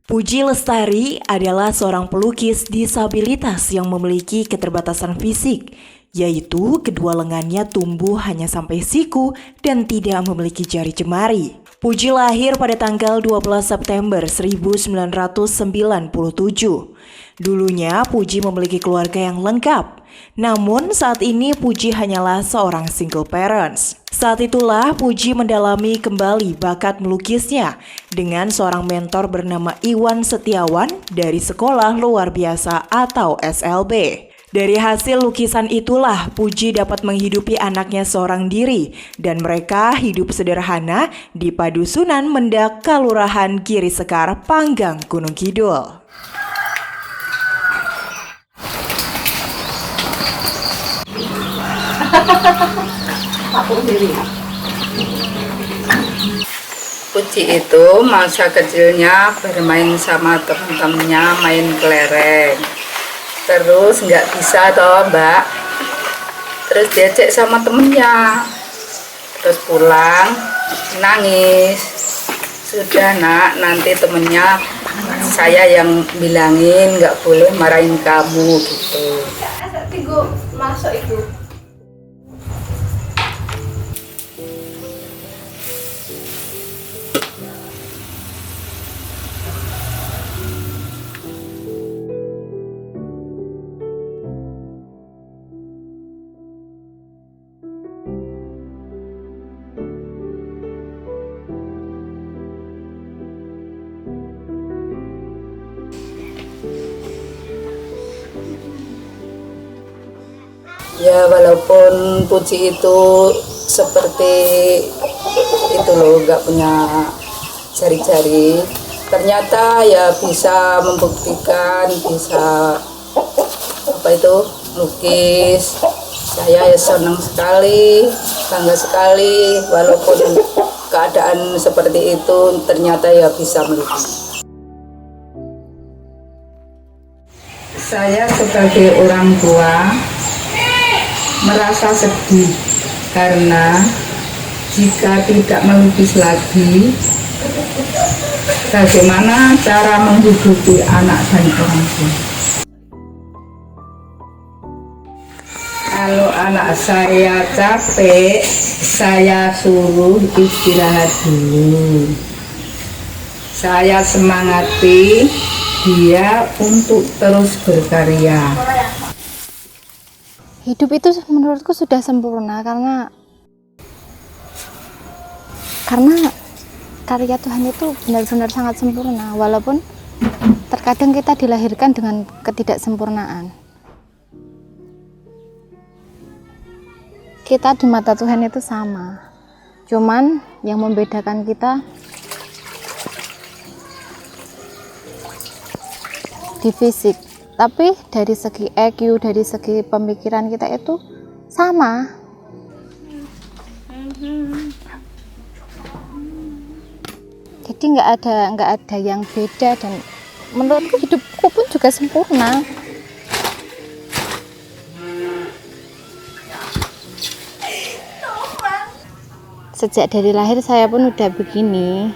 Puji Lestari adalah seorang pelukis disabilitas yang memiliki keterbatasan fisik, yaitu kedua lengannya tumbuh hanya sampai siku dan tidak memiliki jari jemari. Puji lahir pada tanggal 12 September 1997. Dulunya Puji memiliki keluarga yang lengkap, namun saat ini Puji hanyalah seorang single parents. Saat itulah Puji mendalami kembali bakat melukisnya dengan seorang mentor bernama Iwan Setiawan dari Sekolah Luar Biasa atau SLB. Dari hasil lukisan itulah Puji dapat menghidupi anaknya seorang diri dan mereka hidup sederhana di Padusunan Mendak, Kelurahan Giri Sekar, Panggang, Gunung Kidul. Aku sendiri. Puji itu masa kecilnya bermain sama teman-temannya, main kelereng. Terus nggak bisa toh mbak, terus diajak sama temennya, terus pulang nangis. Sudah nak, nanti temennya saya yang bilangin nggak boleh marahin kamu gitu. Tinggu masuk itu. Ya walaupun Puji itu seperti itu loh, nggak punya jari-jari, ternyata ya bisa membuktikan, bisa apa itu lukis. Saya ya senang sekali, bangga sekali, walaupun keadaan seperti itu ternyata ya bisa melukis. Saya sebagai orang tua merasa sedih karena jika tidak melukis lagi, bagaimana cara menghidupi anak dan orang tua. Kalau anak saya capek, saya suruh istirahat dulu. Saya semangati dia untuk terus berkarya. Hidup itu menurutku sudah sempurna karena karya Tuhan itu benar-benar sangat sempurna, walaupun terkadang kita dilahirkan dengan ketidaksempurnaan. Kita di mata Tuhan itu sama, cuman yang membedakan kita di fisik. Tapi dari segi EQ, dari segi pemikiran kita itu sama. Jadi nggak ada yang beda, dan menurutku hidupku pun juga sempurna. Sejak dari lahir saya pun udah begini,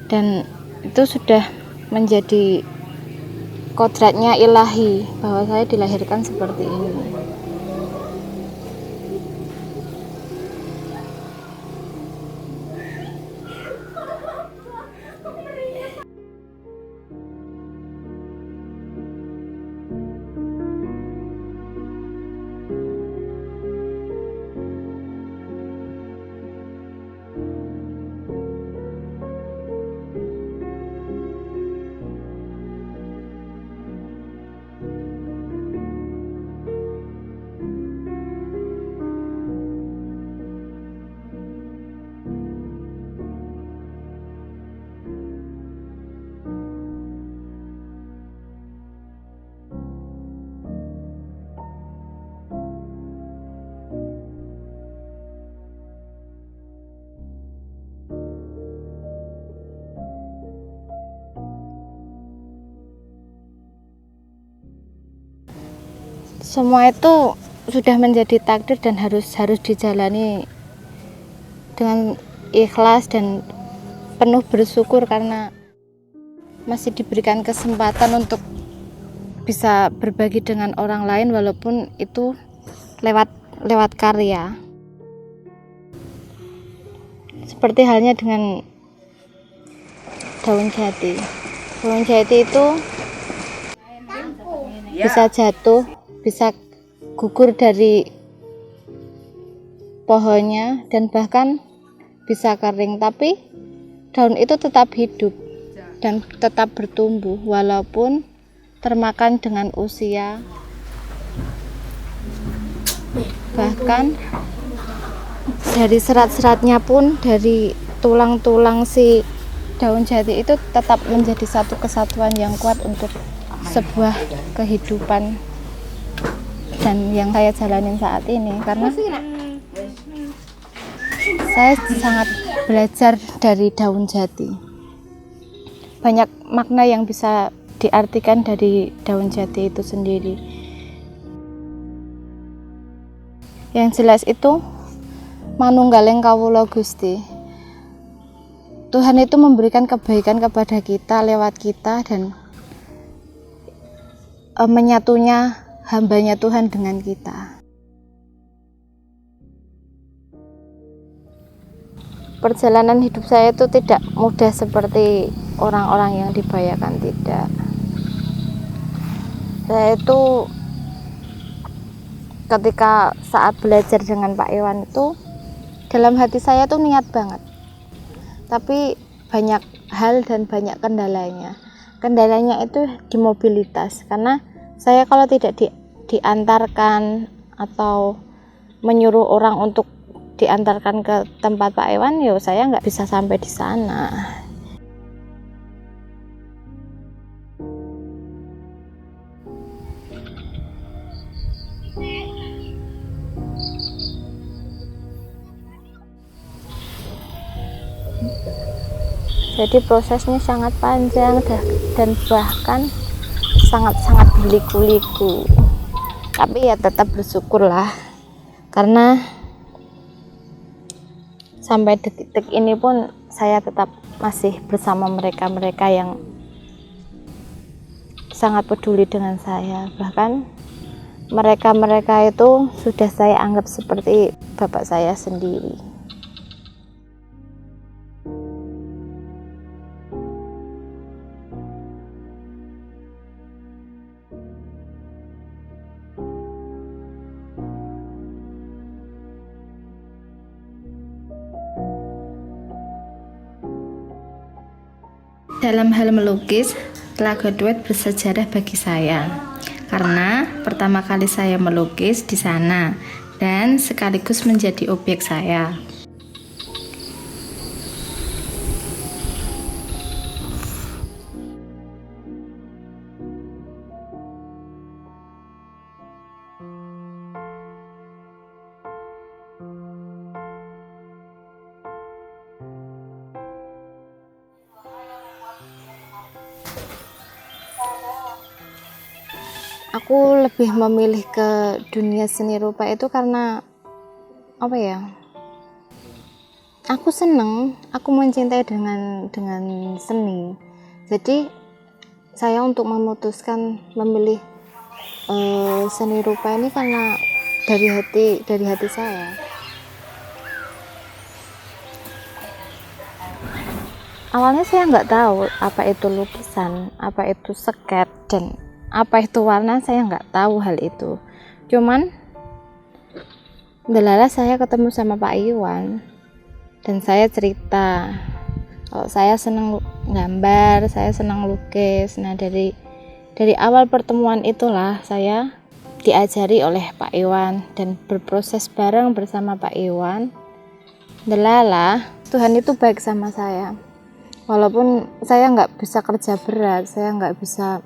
dan itu sudah menjadi kodratnya ilahi bahwa saya dilahirkan seperti ini. Semua itu sudah menjadi takdir dan harus dijalani dengan ikhlas dan penuh bersyukur, karena masih diberikan kesempatan untuk bisa berbagi dengan orang lain walaupun itu lewat karya. Seperti halnya dengan daun jati. Daun jati itu bisa jatuh, bisa gugur dari pohonnya dan bahkan bisa kering, tapi daun itu tetap hidup dan tetap bertumbuh walaupun termakan dengan usia. Bahkan dari serat-seratnya pun, dari tulang-tulang si daun jati itu tetap menjadi satu kesatuan yang kuat untuk sebuah kehidupan dan yang saya jalanin saat ini, karena saya sangat belajar dari daun jati. Banyak makna yang bisa diartikan dari daun jati itu sendiri. Yang jelas itu manunggaling kawula Gusti. Tuhan itu memberikan kebaikan kepada kita lewat kita dan menyatunya hambanya Tuhan dengan kita. Perjalanan hidup saya itu tidak mudah seperti orang-orang yang dibayangkan, tidak. Saya itu ketika saat belajar dengan Pak Iwan itu dalam hati saya tuh niat banget, tapi banyak hal dan banyak kendalanya. Kendalanya itu di mobilitas, karena saya kalau tidak diantarkan atau menyuruh orang untuk diantarkan ke tempat Pak Iwan, ya saya nggak bisa sampai di sana. Jadi prosesnya sangat panjang dan bahkan sangat-sangat berliku-liku. Tapi ya tetap bersyukurlah, karena sampai detik ini pun saya tetap masih bersama mereka-mereka yang sangat peduli dengan saya. Bahkan mereka-mereka itu sudah saya anggap seperti bapak saya sendiri. Dalam hal melukis, Telaga Duet bersejarah bagi saya karena pertama kali saya melukis di sana dan sekaligus menjadi objek saya. Aku lebih memilih ke dunia seni rupa itu karena apa ya? Aku seneng, aku mencintai dengan seni. Jadi saya untuk memutuskan memilih seni rupa ini karena dari hati saya. Awalnya saya nggak tahu apa itu lukisan, apa itu sket, dan apa itu warna, saya nggak tahu hal itu. Cuman delala saya ketemu sama Pak Iwan dan saya cerita kalau saya senang gambar, saya senang lukis. Nah dari awal pertemuan itulah saya diajari oleh Pak Iwan dan berproses bareng bersama Pak Iwan. Delala, Tuhan itu baik sama saya. Walaupun saya nggak bisa kerja berat, saya nggak bisa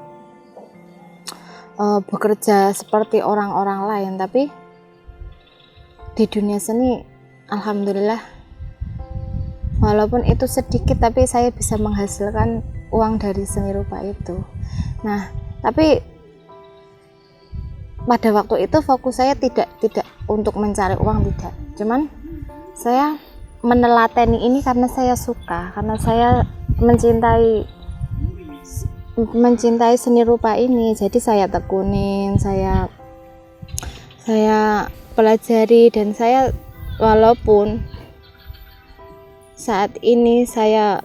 bekerja seperti orang-orang lain, tapi di dunia seni alhamdulillah walaupun itu sedikit tapi saya bisa menghasilkan uang dari seni rupa itu. Nah tapi pada waktu itu fokus saya tidak untuk mencari uang, tidak, cuman saya menelateni ini karena saya suka, karena saya mencintai mencintai seni rupa ini. Jadi saya tekunin, saya pelajari, dan saya walaupun saat ini saya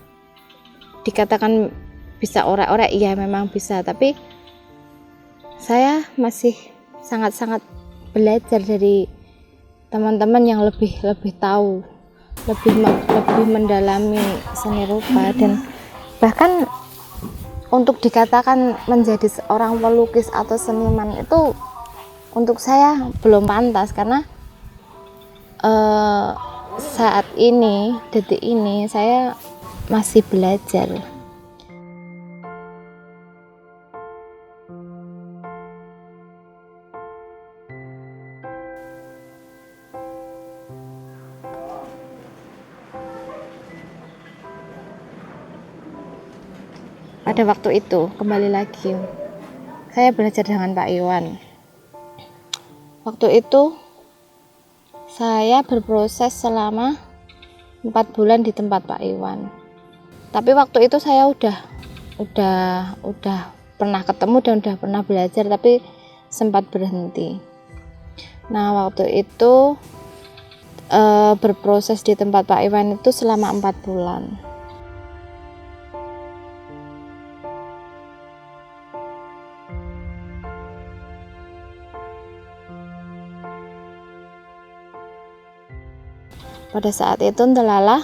dikatakan bisa orek-orek, iya memang bisa, tapi saya masih sangat-sangat belajar dari teman-teman yang lebih tahu, lebih mendalami seni rupa. Dan bahkan untuk dikatakan menjadi seorang pelukis atau seniman itu untuk saya belum pantas, karena saat ini, detik ini, saya masih belajar. Pada waktu itu, kembali lagi, saya belajar dengan Pak Iwan. Waktu itu, saya berproses selama 4 bulan di tempat Pak Iwan. Tapi waktu itu saya udah pernah ketemu dan udah pernah belajar, tapi sempat berhenti. Nah, waktu itu berproses di tempat Pak Iwan itu selama 4 bulan. Pada saat itu entahlah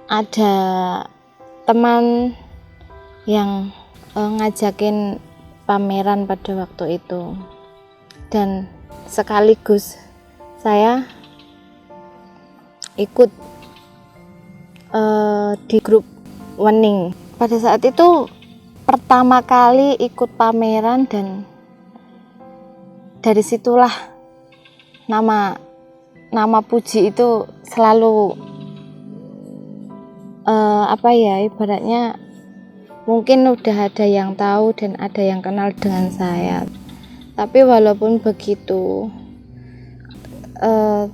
ada teman yang ngajakin pameran pada waktu itu, dan sekaligus saya ikut di grup Wening. Pada saat itu pertama kali ikut pameran, dan dari situlah nama Puji itu selalu ibaratnya mungkin udah ada yang tahu dan ada yang kenal dengan saya. Tapi walaupun begitu,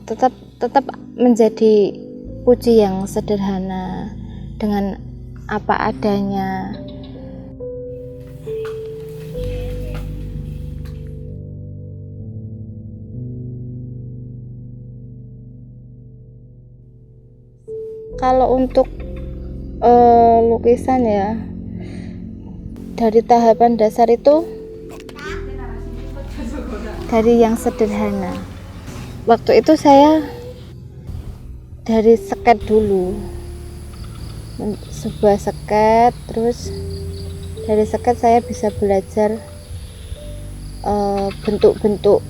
tetap menjadi Puji yang sederhana dengan apa adanya. Kalau untuk lukisan ya, dari tahapan dasar itu dari yang sederhana. Waktu itu saya dari sket dulu, sebuah sket, terus dari sket saya bisa belajar bentuk-bentuk.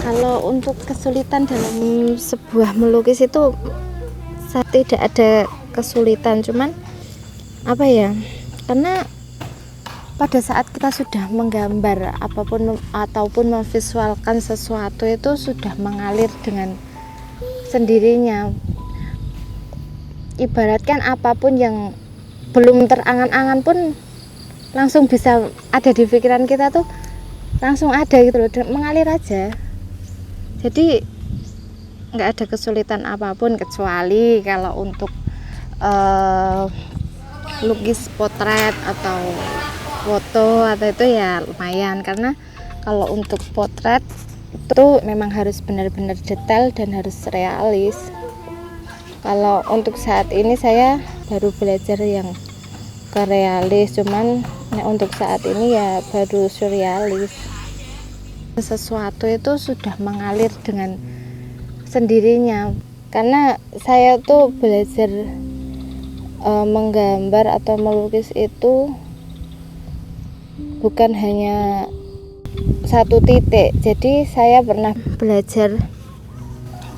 Kalau untuk kesulitan dalam sebuah melukis itu saya tidak ada kesulitan, cuman karena pada saat kita sudah menggambar apapun ataupun memvisualkan sesuatu itu sudah mengalir dengan sendirinya. Ibaratkan apapun yang belum terangan-angan pun langsung bisa ada di pikiran kita tuh, langsung ada gitu loh, mengalir aja. Jadi nggak ada kesulitan apapun, kecuali kalau untuk lukis potret atau foto atau itu ya lumayan, karena kalau untuk potret itu memang harus benar-benar detail dan harus realis. Kalau untuk saat ini saya baru belajar yang ke realis, cuman untuk saat ini ya baru surrealis. Sesuatu itu sudah mengalir dengan sendirinya, karena saya tuh belajar menggambar atau melukis itu bukan hanya satu titik. Jadi saya pernah belajar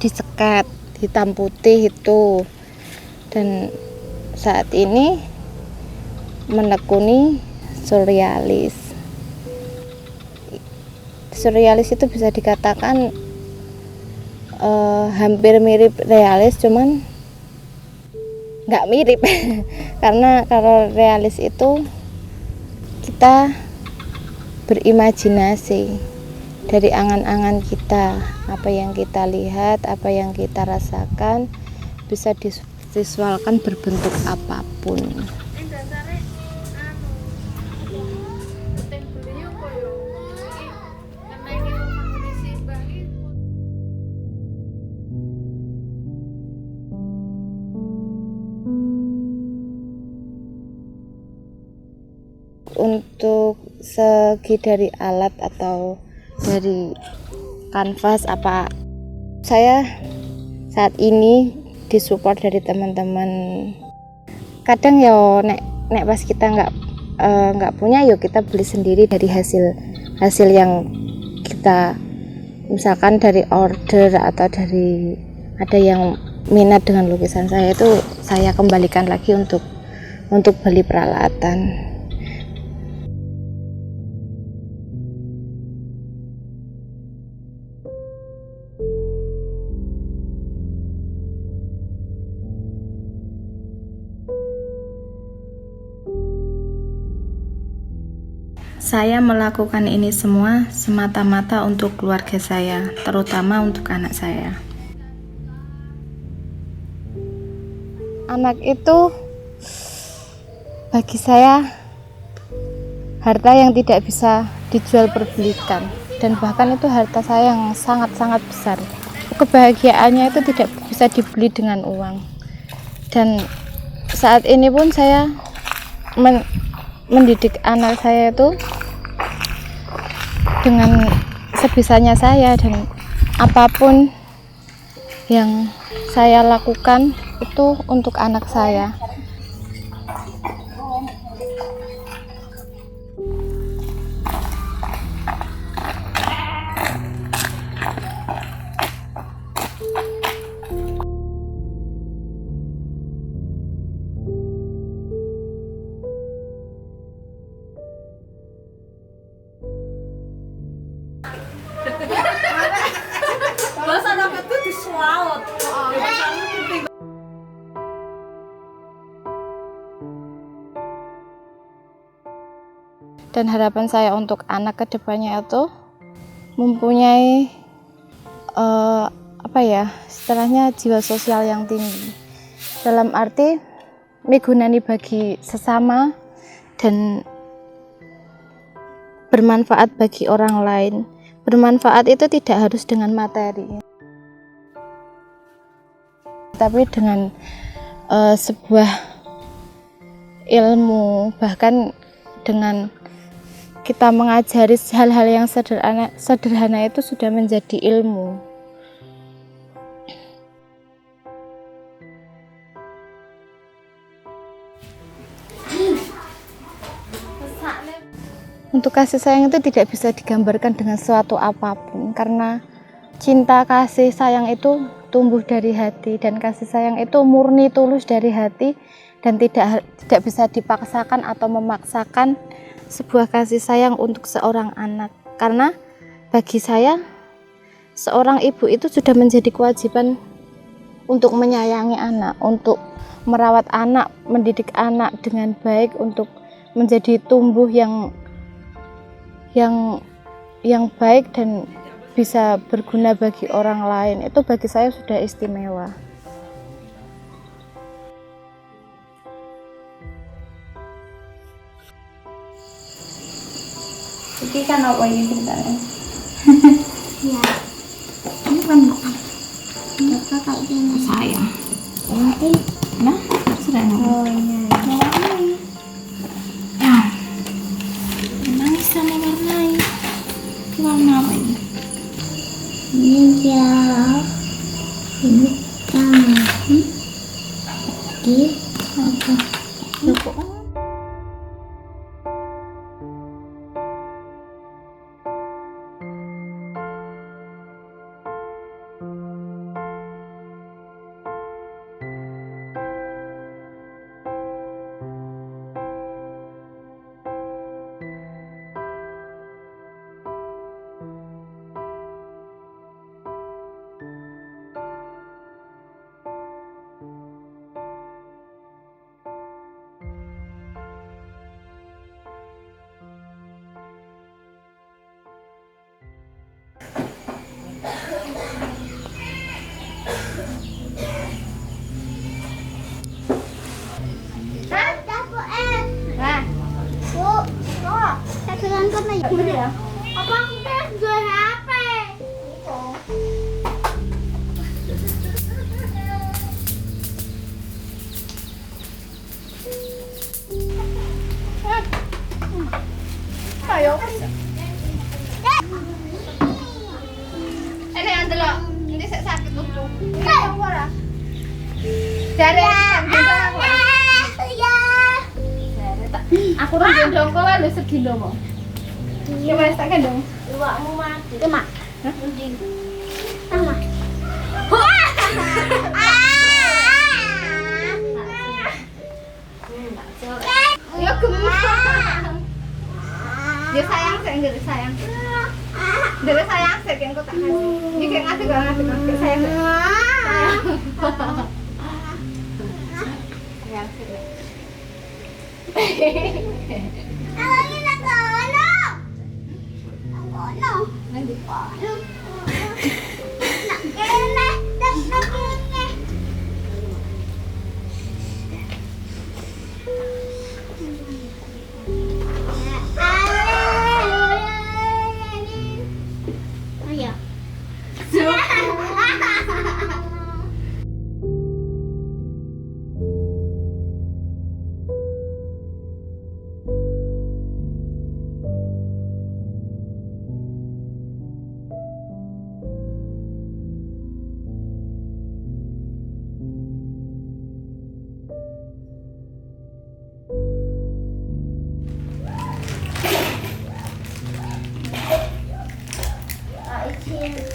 di sket hitam putih itu, dan saat ini menekuni surrealis. Surrealis itu bisa dikatakan hampir mirip realis, cuman nggak mirip karena kalau realis itu kita berimajinasi dari angan-angan kita, apa yang kita lihat, apa yang kita rasakan bisa divisualkan berbentuk apapun. Untuk segi dari alat atau dari kanvas, apa saya saat ini disupport dari teman-teman. Kadang ya nek pas kita nggak punya, yuk kita beli sendiri dari hasil yang kita, misalkan dari order atau dari ada yang minat dengan lukisan saya, itu saya kembalikan lagi untuk beli peralatan. Saya melakukan ini semua semata-mata untuk keluarga saya, terutama untuk anak saya. Anak itu bagi saya harta yang tidak bisa dijual perbelikan, dan bahkan itu harta saya yang sangat-sangat besar. Kebahagiaannya itu tidak bisa dibeli dengan uang. Dan saat ini pun saya mendidik anak saya itu dengan sebisanya saya, dan apapun yang saya lakukan itu untuk anak saya. Dan harapan saya untuk anak kedepannya itu mempunyai istilahnya jiwa sosial yang tinggi, dalam arti migunani bagi sesama dan bermanfaat bagi orang lain. Bermanfaat itu tidak harus dengan materi, tapi dengan sebuah ilmu, bahkan dengan kita mengajari hal-hal yang sederhana itu sudah menjadi ilmu. Untuk kasih sayang itu tidak bisa digambarkan dengan suatu apapun, karena cinta kasih sayang itu tumbuh dari hati, dan kasih sayang itu murni tulus dari hati, dan tidak bisa dipaksakan atau memaksakan sebuah kasih sayang untuk seorang anak. Karena bagi saya, seorang ibu itu sudah menjadi kewajiban untuk menyayangi anak, untuk merawat anak, mendidik anak dengan baik, untuk menjadi tumbuh yang baik dan bisa berguna bagi orang lain. Itu bagi saya sudah istimewa. Ini kan apa ini ceritanya? Ya. Ini kan kakak gini. Sayang. Nanti. Nah, sudah Oh iya. nangis sama warnai. Warna apa ini? Ini dia. Ini kan. Di. Apa? Cukup. Apa aku tes jual HP? Ayo. Ini yang delok, ini saya sakit lucu. Kayak ora. Jare aku ora gendong kowe lho segino mo. Ya wis tak gendong. Iwakmu mati. Mak. Mending. Sama. Ya gemes. Ya sayang, saya sayang. Dari sayang, saya kan kok tak kasih. Ini kayak ngasih sayang. Sayang.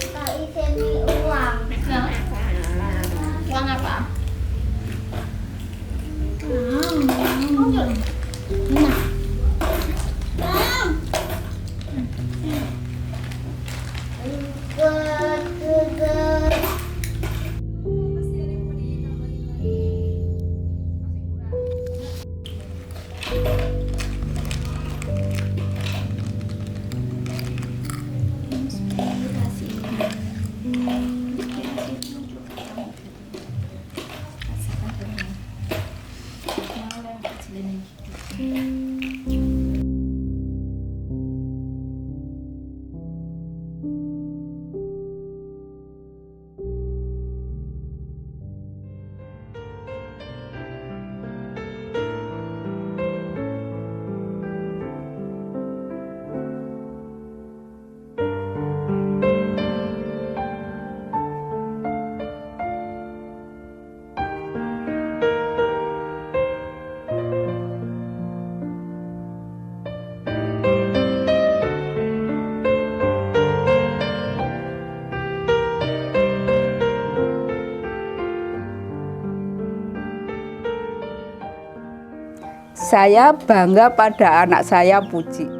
Tak izin uang. Uang apa? Saya bangga pada anak saya Puji.